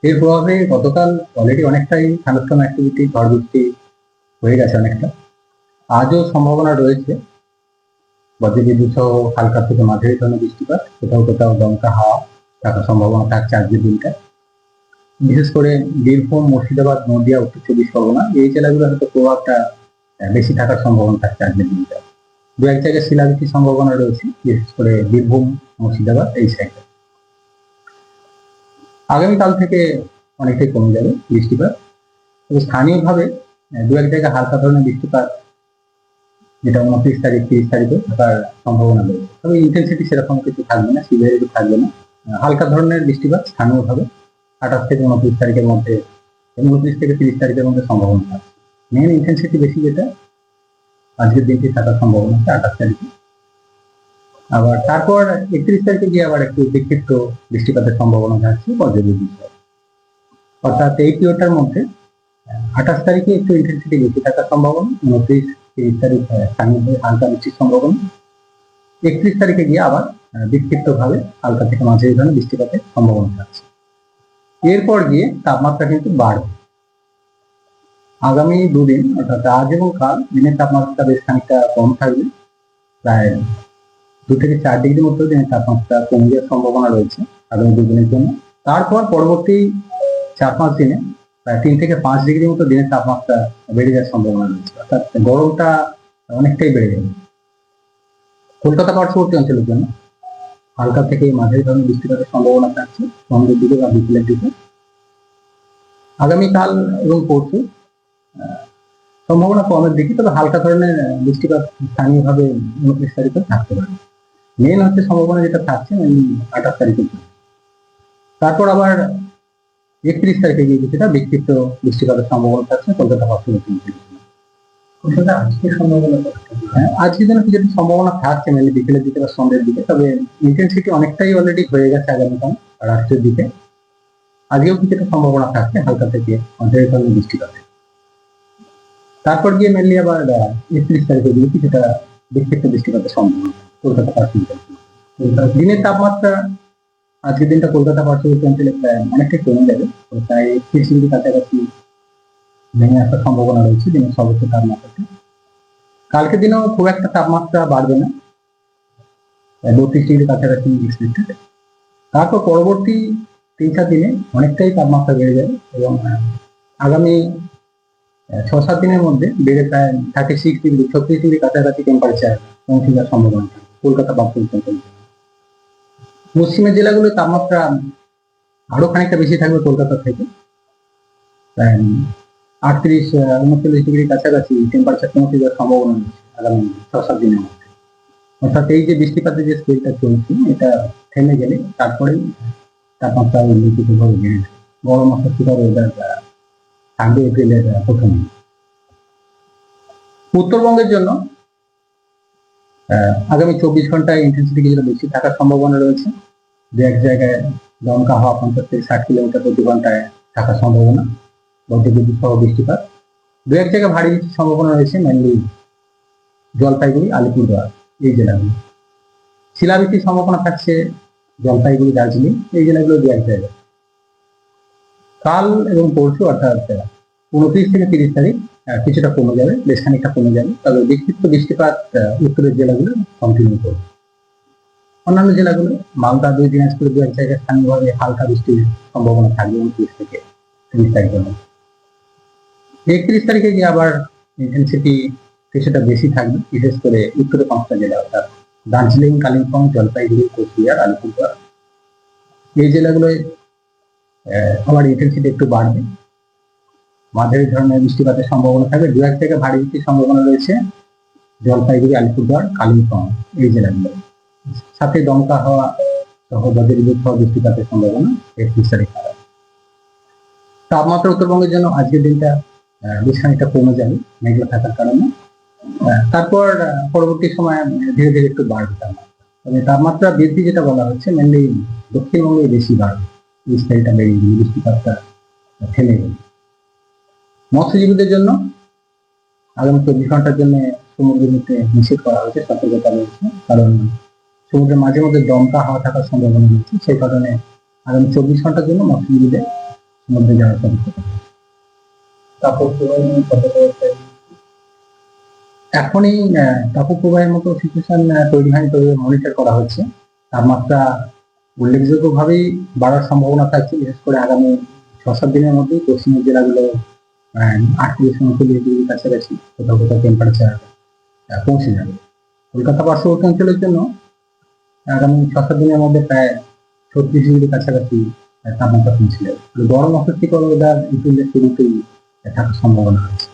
এর প্রভাবে গতকাল অলরেডি অনেকটাই থান্ডারস্টর্ম অ্যাক্টিভিটি, ঝড় বৃষ্টি হয়ে গেছে অনেকটা। আজও সম্ভাবনা রয়েছে বজ্রবিদ্যুৎ সহ হালকা থেকে মাঝারি ধরনের বৃষ্টিপাত, কোথাও কোথাও দমকা হাওয়া থাকার সম্ভাবনা থাকছে আজকের দিনটা। বিশেষ করে বীরভূম, মুর্শিদাবাদ, নদিয়া, উত্তর চব্বিশ পরগনা এই জেলাগুলো হয়তো প্রভাবটা বেশি থাকার সম্ভাবনা থাকছে আজকের দিনটা। দু এক জায়গায় শিলাবৃষ্টির সম্ভাবনা রয়েছে, বিশেষ করে বীরভূম, মুর্শিদাবাদ এই সাইডে। আগামীকাল থেকে অনেকটাই কমে যাবে বৃষ্টিপাত, তবে স্থানীয়ভাবে দু এক জায়গায় হালকা ধরনের বৃষ্টিপাত, যেটা 29 তারিখ 30 তারিখে থাকার সম্ভাবনা রয়েছে। তবে ইন্টেন্সিটি সেরকম কিছু থাকবে না, সিভিয়ারিটি থাকবে না। হালকা ধরনের বৃষ্টিপাত স্থানীয়ভাবে 28 থেকে 29 তারিখের মধ্যে, 29 থেকে 30 তারিখের মধ্যে সম্ভাবনা থাকছে। মেন ইন্টেন্সিটি বেশি যেটা আজকের দিনটি থাকার সম্ভাবনা আছে 28 তারিখে। আবার তারপর 31 তারিখে গিয়ে আবার একটু বিক্ষিপ্ত বৃষ্টিপাতের সম্ভাবনা থাকছে বজ্রবিদ্যুৎ। অর্থাৎ এই পিরিয়ডটার মধ্যে 28 তারিখে একটু ইন্টেন্সিটি বেশি থাকার সম্ভাবনা, 29 30 তারিখ স্থানীয়ভাবে হালকা বৃষ্টির সম্ভাবনা, 31 তারিখে গিয়ে আবার বিক্ষিপ্ত ভাবে হালকা থেকে মাঝারি ধরনের বৃষ্টিপাতের সম্ভাবনা থাকছে। এরপর গিয়ে তাপমাত্রা কিন্তু বাড়বে। আগামী দুদিন অর্থাৎ আজ এবং কাল দিনের তাপমাত্রা বেশ খানিকটা কম থাকবে, প্রায় 2 থেকে 4 ডিগ্রির মতো দিনের তাপমাত্রা কমে যাওয়ার সম্ভাবনা রয়েছে আগামী দুদিনের জন্য। তারপর পরবর্তী 4-5 দিনে প্রায় 3 থেকে 5 ডিগ্রির মতো দিনের তাপমাত্রা বেড়ে যাওয়ার সম্ভাবনা রয়েছে, অর্থাৎ গরমটা অনেকটাই বেড়ে যাবে। কলকাতা পার্শ্ববর্তী অঞ্চলের জন্য হালকা থেকে মাঝারি ধরনের বৃষ্টিপাতের সম্ভাবনা থাকছে সন্ধ্যের দিকে বা বিকেলের দিকে। আগামীকাল এবং পরশু সম্ভাবনা কমের দিকে, তবে হালকা ধরনের বৃষ্টিপাত স্থানীয়ভাবে 29 তারিখে থাকতে পারে। মেন হচ্ছে সম্ভাবনা যেটা থাকছে 28 তারিখে। তারপর আবার 31 তারিখে গিয়ে কিছুটা বিক্ষিপ্ত বৃষ্টিপাতের সম্ভাবনা থাকছে কলকাতা পার্শ্ববর্তী অঞ্চলের জন্য। কলকাতা আজকে সম্ভাবনা, আজকের জন্য কিছুটা সম্ভাবনা থাকছে মেনলি বিকেলের দিকে বা সন্ধ্যের দিকে, তবে ইন্টেন্সিটি অনেকটাই অলরেডি হয়ে গেছে আগামীকাল রাষ্ট্রের দিকে। আজকেও কিছুটা সম্ভাবনা থাকছে হালকা থেকে মাঝারি ধরনের বৃষ্টিপাতের। তারপর গিয়ে মেনলি আবার 31 তারিখে গিয়ে কিছুটা বিক্ষিপ্ত বৃষ্টিপাতের সম্ভাবনা কলকাতা পার্শ্ববর্তী অঞ্চলে। দিনের তাপমাত্রা আজকের দিনটা কলকাতা পার্শ্ববর্তী অঞ্চলে প্রায় অনেকটাই কমে যাবে, প্রায় 30 ডিগ্রি কাছাকাছি নেমে আসার সম্ভাবনা রয়েছে দিনের সর্বোচ্চ তাপমাত্রাটা। কালকের দিনেও খুব একটা তাপমাত্রা বাড়বে না, 32 ডিগ্রি কাছাকাছি এক্সপেক্টেড। তারপর পরবর্তী 3-4 দিনে অনেকটাই তাপমাত্রা বেড়ে যাবে এবং আগামী 6-7 দিনের মধ্যে বেড়ে প্রায় 36 ডিগ্রি 36 ডিগ্রি কাছাকাছি টেম্পারেচার পৌঁছে যাওয়ার সম্ভাবনা থাকে কলকাতা পার্শ্ববর্তী অঞ্চলে। পশ্চিমের জেলাগুলোর তাপমাত্রা আরো খানিকটা বেশি থাকবে কলকাতা থেকে, 38-39 ডিগ্রি কাছাকাছি টেম্পারেচার পৌঁছে যাওয়ার সম্ভাবনা রয়েছে আগামী 6-7 দিনের মধ্যে। অর্থাৎ এই যে বৃষ্টিপাতের যে স্কেলটা চলছে এটা থেমে গেলে তারপরেই তাপমাত্রা উল্লেখযোগ্যভাবে বেড়ে যাবে। গরম অস্বস্তিকর ওয়েদার থাকবে এপ্রিলের প্রথম। উত্তরবঙ্গের জন্য আগামী 24 ঘন্টায় ইন্টেন্সিটি কিছুটা বেশি থাকার সম্ভাবনা রয়েছে। দু এক জায়গায় দমকা হওয়া 50 থেকে 60 কিলোমিটার প্রতি ঘন্টায় থাকার সম্ভাবনা, বজ্রবিদ্যুৎ সহ বৃষ্টিপাত। দু এক জায়গায় ভারী বৃষ্টির সম্ভাবনা রয়েছে মেনলি জলপাইগুড়ি, আলিপুরদুয়ার এই জেলাগুলো। শিলাবৃষ্টির সম্ভাবনা থাকছে জলপাইগুড়ি, দার্জিলিং এই জেলাগুলো দু এক জায়গায়। কাল এবং পরশু অর্থাৎ 29 থেকে 30 তারিখ কিছুটা কমে যাবে, বেশ খানিকটা কমে যাবে, তবে বিক্ষিপ্ত বৃষ্টিপাত উত্তরের জেলাগুলো কন্টিনিউ করবে। অন্যান্য জেলাগুলো মালদা, দিনাজপুর দু এক জায়গায় স্থানীয়ভাবে হালকা বৃষ্টির সম্ভাবনা থাকবে 29 থেকে 30 তারিখের মধ্যে। 31 তারিখে গিয়ে আবার ইন্টেন্সিটি কিছুটা বেশি থাকবে, বিশেষ করে উত্তরে 5টা জেলা অর্থাৎ দার্জিলিং, কালিম্পং, জলপাইগুড়ি, কোচবিহার, আলিপুরদুয়ার এই জেলাগুলোয় আবার ইন্টেন্সিটি একটু বাড়বে। মাঝারি ধরনের বৃষ্টিপাতের সম্ভাবনা থাকবে, দু এক জায়গায় ভারী বৃষ্টির সম্ভাবনা রয়েছে জলপাইগুড়ি, আলিপুরদুয়ার, কালিম্পং এই জেলাগুলো। সাথে দমকা হওয়া সহ বজ্রবিদ্যুৎ সহ বৃষ্টিপাতের সম্ভাবনা 31 তারিখ। তাপমাত্রা উত্তরবঙ্গের জন্য আজকের দিনটা বেশ খানিকটা কমে যাবে মেঘলা থাকার কারণে। তারপর পরবর্তী সময় ধীরে ধীরে একটু বাড়বে তাপমাত্রা, তবে তাপমাত্রা বৃদ্ধি যেটা বলা হচ্ছে মেনলি দক্ষিণবঙ্গে বেশি বাড়বে, এই স্টাইলটা বেড়ে গেলে বৃষ্টিপাতটা থেমে গেলে। মৎস্যজীবীদের জন্য আগামী 24 ঘন্টার জন্য সমুদ্রের মধ্যে নিষেধ করা হয়েছে, সতর্কতা রয়েছে, কারণ সমুদ্রের মাঝে মধ্যে দমকা হাওয়া থাকার সম্ভাবনা রয়েছে। সেই কারণে আগামী 24 ঘন্টার জন্য মৎস্যজীবীদের মধ্যে যাওয়ার অভিজ্ঞতা। এখনই তাপপ্রবাহের মতো সিচুয়েশন তৈরি হয়নি, তবে মনিটর করা হচ্ছে। তাপমাত্রা উল্লেখযোগ্যভাবেই বাড়ার সম্ভাবনা থাকছে, বিশেষ করে আগামী 6-7 দিনের মধ্যেই পশ্চিমের জেলাগুলো 38-39 ডিগ্রির কাছাকাছি কোথাও কোথাও টেম্পারেচার পৌঁছে যাবে। কলকাতা পার্শ্ববর্তী অঞ্চলের জন্য আগামী 6-7 দিনের মধ্যে প্রায় 36 ডিগ্রির কাছাকাছি তাপমাত্রা পৌঁছে যাবে। গরম অস্বস্তিকর ওয়েদার এপ্রিলের শুরুতেই থাকার সম্ভাবনা আছে।